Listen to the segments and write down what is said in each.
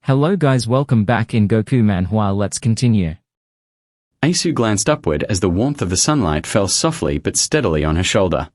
Hello guys, welcome back in Goku Manhwa. Let's continue. Asu glanced upward as the warmth of the sunlight fell softly but steadily on her shoulder.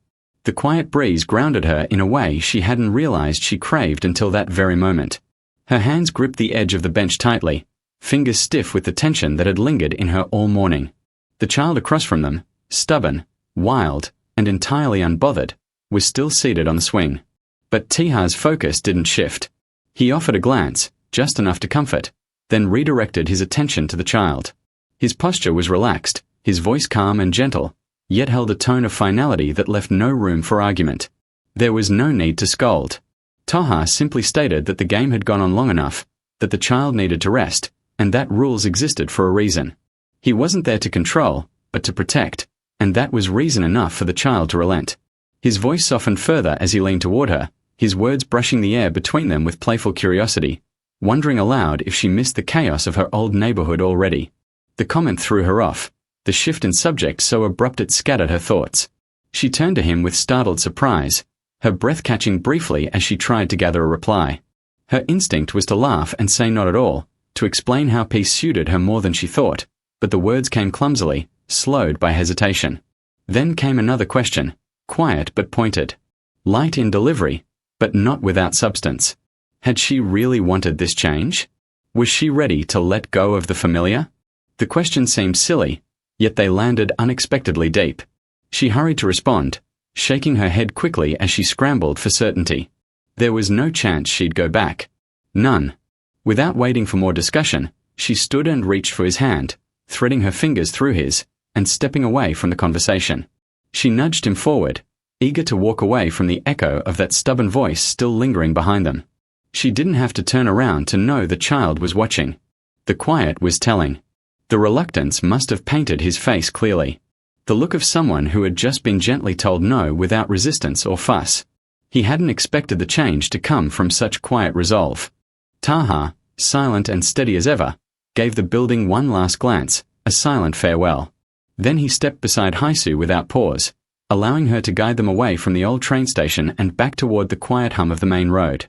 The quiet breeze grounded her in a way she hadn't realized she craved until that very moment. Her hands gripped the edge of the bench tightly, fingers stiff with the tension that had lingered in her all morning. The child across from them, stubborn, wild, and entirely unbothered, was still seated on the swing. But Tiha's focus didn't shift. He offered a glance, just enough to comfort, then redirected his attention to the child. His posture was relaxed, his voice calm and gentle, yet held a tone of finality that left no room for argument. There was no need to scold. Tiha simply stated that the game had gone on long enough, that the child needed to rest, and that rules existed for a reason. He wasn't there to control, but to protect, and that was reason enough for the child to relent. His voice softened further as he leaned toward her, his words brushing the air between them with playful curiosity, wondering aloud if she missed the chaos of her old neighborhood already. The comment threw her off, the shift in subject so abrupt it scattered her thoughts. She turned to him with startled surprise, her breath catching briefly as she tried to gather a reply. Her instinct was to laugh and say not at all, to explain how peace suited her more than she thought, but the words came clumsily, slowed by hesitation. Then came another question, quiet but pointed. Light in delivery, but not without substance. Had she really wanted this change? Was she ready to let go of the familiar? The questions seemed silly, yet they landed unexpectedly deep. She hurried to respond, shaking her head quickly as she scrambled for certainty. There was no chance she'd go back. None. Without waiting for more discussion, she stood and reached for his hand, threading her fingers through his, and stepping away from the conversation. She nudged him forward, eager to walk away from the echo of that stubborn voice still lingering behind them. She didn't have to turn around to know the child was watching. The quiet was telling. The reluctance must have painted his face clearly. The look of someone who had just been gently told no without resistance or fuss. He hadn't expected the change to come from such quiet resolve. Tiha, silent and steady as ever, gave the building one last glance, a silent farewell. Then he stepped beside Haisu without pause, allowing her to guide them away from the old train station and back toward the quiet hum of the main road.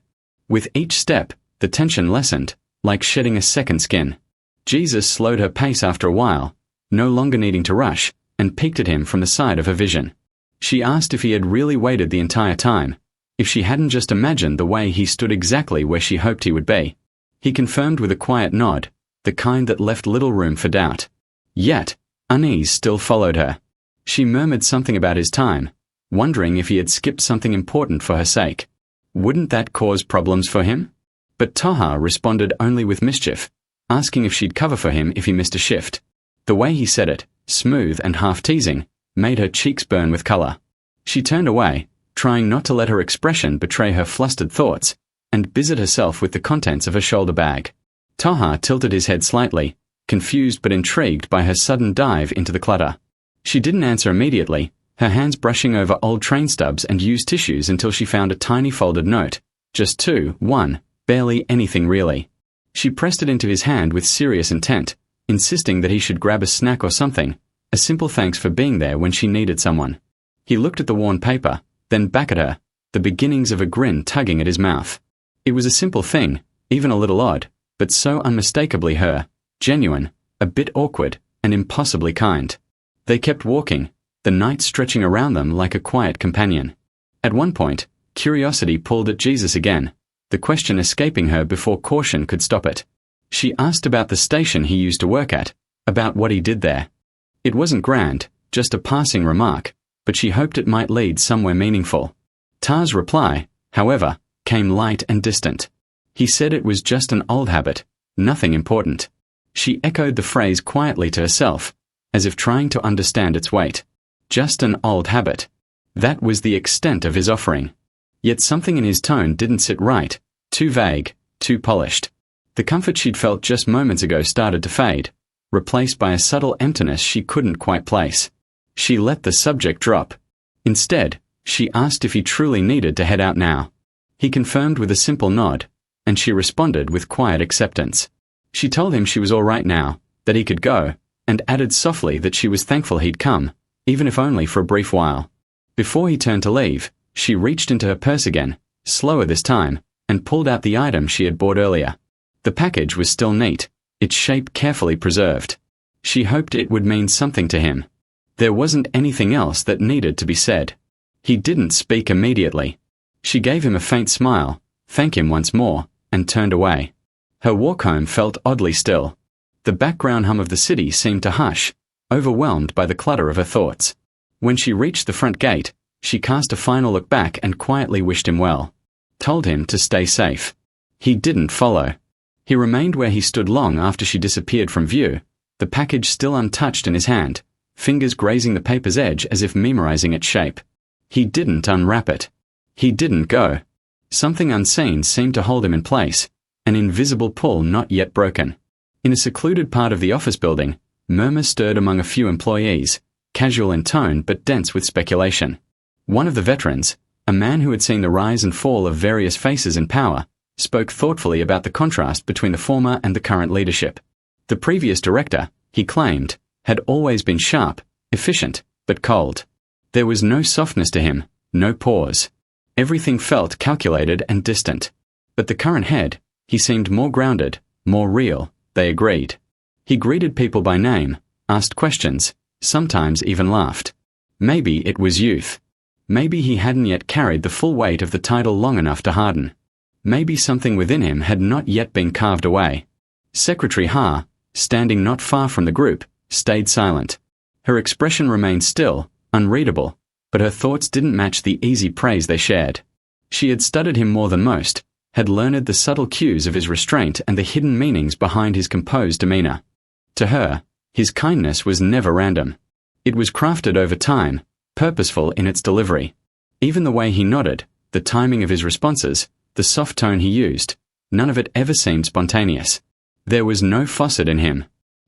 With each step, the tension lessened, like shedding a second skin. Jesus slowed her pace after a while, no longer needing to rush, and peeked at him from the side of her vision. She asked if he had really waited the entire time, if she hadn't just imagined the way he stood exactly where she hoped he would be. He confirmed with a quiet nod, the kind that left little room for doubt. Yet, unease still followed her. She murmured something about his time, wondering if he had skipped something important for her sake. Wouldn't that cause problems for him? But Tiha responded only with mischief, asking if she'd cover for him if he missed a shift. The way he said it, smooth and half-teasing, made her cheeks burn with color. She turned away, trying not to let her expression betray her flustered thoughts, and busied herself with the contents of her shoulder bag. Tiha tilted his head slightly, confused but intrigued by her sudden dive into the clutter. She didn't answer immediately, her hands brushing over old train stubs and used tissues until she found a tiny folded note. Just one, barely anything really. She pressed it into his hand with serious intent, insisting that he should grab a snack or something, a simple thanks for being there when she needed someone. He looked at the worn paper, then back at her, the beginnings of a grin tugging at his mouth. It was a simple thing, even a little odd, but so unmistakably her, genuine, a bit awkward, and impossibly kind. They kept walking, the night stretching around them like a quiet companion. At one point, curiosity pulled at Jesus again, the question escaping her before caution could stop it. She asked about the station he used to work at, about what he did there. It wasn't grand, just a passing remark, but she hoped it might lead somewhere meaningful. Ta's reply, however, came light and distant. He said it was just an old habit, nothing important. She echoed the phrase quietly to herself, as if trying to understand its weight. Just an old habit. That was the extent of his offering. Yet something in his tone didn't sit right, too vague, too polished. The comfort she'd felt just moments ago started to fade, replaced by a subtle emptiness she couldn't quite place. She let the subject drop. Instead, she asked if he truly needed to head out now. He confirmed with a simple nod, and she responded with quiet acceptance. She told him she was all right now, that he could go, and added softly that she was thankful he'd come, even if only for a brief while. Before he turned to leave, she reached into her purse again, slower this time, and pulled out the item she had bought earlier. The package was still neat, its shape carefully preserved. She hoped it would mean something to him. There wasn't anything else that needed to be said. He didn't speak immediately. She gave him a faint smile, thanked him once more, and turned away. Her walk home felt oddly still. The background hum of the city seemed to hush, overwhelmed by the clutter of her thoughts. When she reached the front gate, she cast a final look back and quietly wished him well. Told him to stay safe. He didn't follow. He remained where he stood long after she disappeared from view, the package still untouched in his hand, fingers grazing the paper's edge as if memorizing its shape. He didn't unwrap it. He didn't go. Something unseen seemed to hold him in place, an invisible pull not yet broken. In a secluded part of the office building, murmurs stirred among a few employees, casual in tone but dense with speculation. One of the veterans, a man who had seen the rise and fall of various faces in power, spoke thoughtfully about the contrast between the former and the current leadership. The previous director, he claimed, had always been sharp, efficient, but cold. There was no softness to him, no pause. Everything felt calculated and distant. But the current head, he seemed more grounded, more real, they agreed. He greeted people by name, asked questions, sometimes even laughed. Maybe it was youth. Maybe he hadn't yet carried the full weight of the title long enough to harden. Maybe something within him had not yet been carved away. Secretary Ha, standing not far from the group, stayed silent. Her expression remained still, unreadable, but her thoughts didn't match the easy praise they shared. She had studied him more than most, had learned the subtle cues of his restraint and the hidden meanings behind his composed demeanor. To her, his kindness was never random. It was crafted over time, purposeful in its delivery. Even the way he nodded, the timing of his responses, the soft tone he used, none of it ever seemed spontaneous. There was no faucet in him.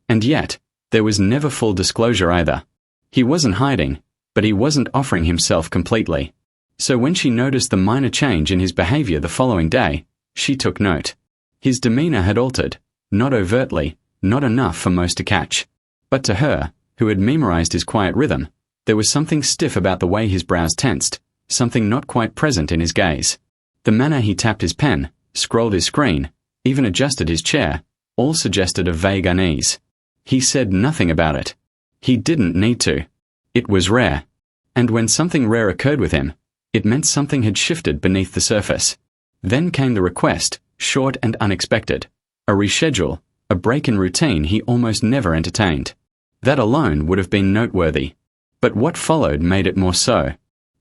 And yet, there was never full disclosure either. He wasn't hiding, but he wasn't offering himself completely. So when she noticed the minor change in his behavior the following day, she took note. His demeanor had altered, not overtly, not enough for most to catch. But to her, who had memorized his quiet rhythm, there was something stiff about the way his brows tensed, something not quite present in his gaze. The manner he tapped his pen, scrolled his screen, even adjusted his chair, all suggested a vague unease. He said nothing about it. He didn't need to. It was rare. And when something rare occurred with him, it meant something had shifted beneath the surface. Then came the request, short and unexpected. A reschedule, a break in routine he almost never entertained. That alone would have been noteworthy. But what followed made it more so.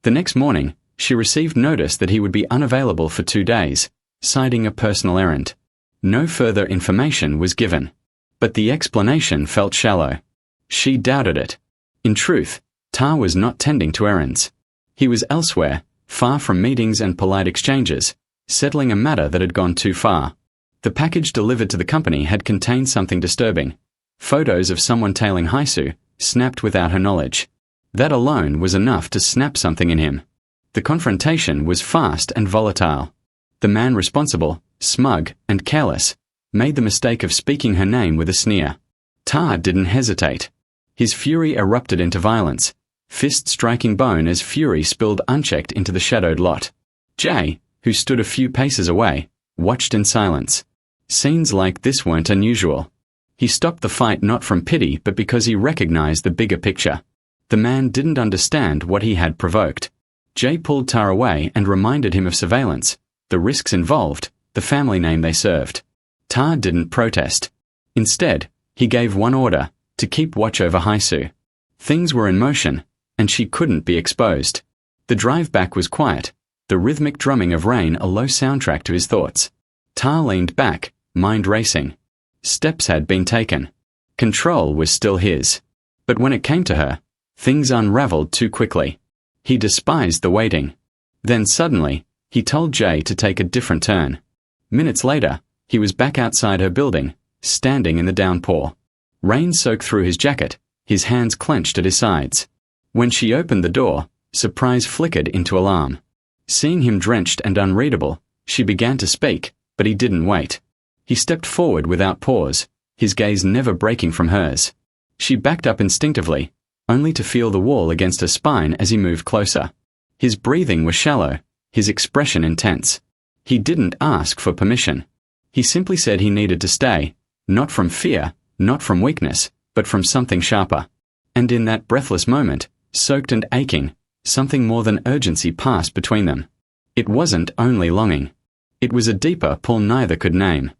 The next morning, she received notice that he would be unavailable for 2 days, citing a personal errand. No further information was given. But the explanation felt shallow. She doubted it. In truth, Ta was not tending to errands. He was elsewhere, far from meetings and polite exchanges, settling a matter that had gone too far. The package delivered to the company had contained something disturbing. Photos of someone tailing Haisu, snapped without her knowledge. That alone was enough to snap something in him. The confrontation was fast and volatile. The man responsible, smug and careless, made the mistake of speaking her name with a sneer. Ta didn't hesitate. His fury erupted into violence, fist striking bone as fury spilled unchecked into the shadowed lot. Jay, who stood a few paces away, watched in silence. Scenes like this weren't unusual. He stopped the fight not from pity but because he recognized the bigger picture. The man didn't understand what he had provoked. Jay pulled Ta away and reminded him of surveillance, the risks involved, the family name they served. Ta didn't protest. Instead, he gave one order, to keep watch over Haisu. Things were in motion, and she couldn't be exposed. The drive back was quiet, the rhythmic drumming of rain a low soundtrack to his thoughts. Ta leaned back, mind racing. Steps had been taken. Control was still his. But when it came to her, things unraveled too quickly. He despised the waiting. Then suddenly, he told Jay to take a different turn. Minutes later, he was back outside her building, standing in the downpour. Rain soaked through his jacket, his hands clenched at his sides. When she opened the door, surprise flickered into alarm. Seeing him drenched and unreadable, she began to speak, but he didn't wait. He stepped forward without pause, his gaze never breaking from hers. She backed up instinctively, only to feel the wall against her spine as he moved closer. His breathing was shallow, his expression intense. He didn't ask for permission. He simply said he needed to stay, not from fear, not from weakness, but from something sharper. And in that breathless moment, soaked and aching, something more than urgency passed between them. It wasn't only longing. It was a deeper pull neither could name.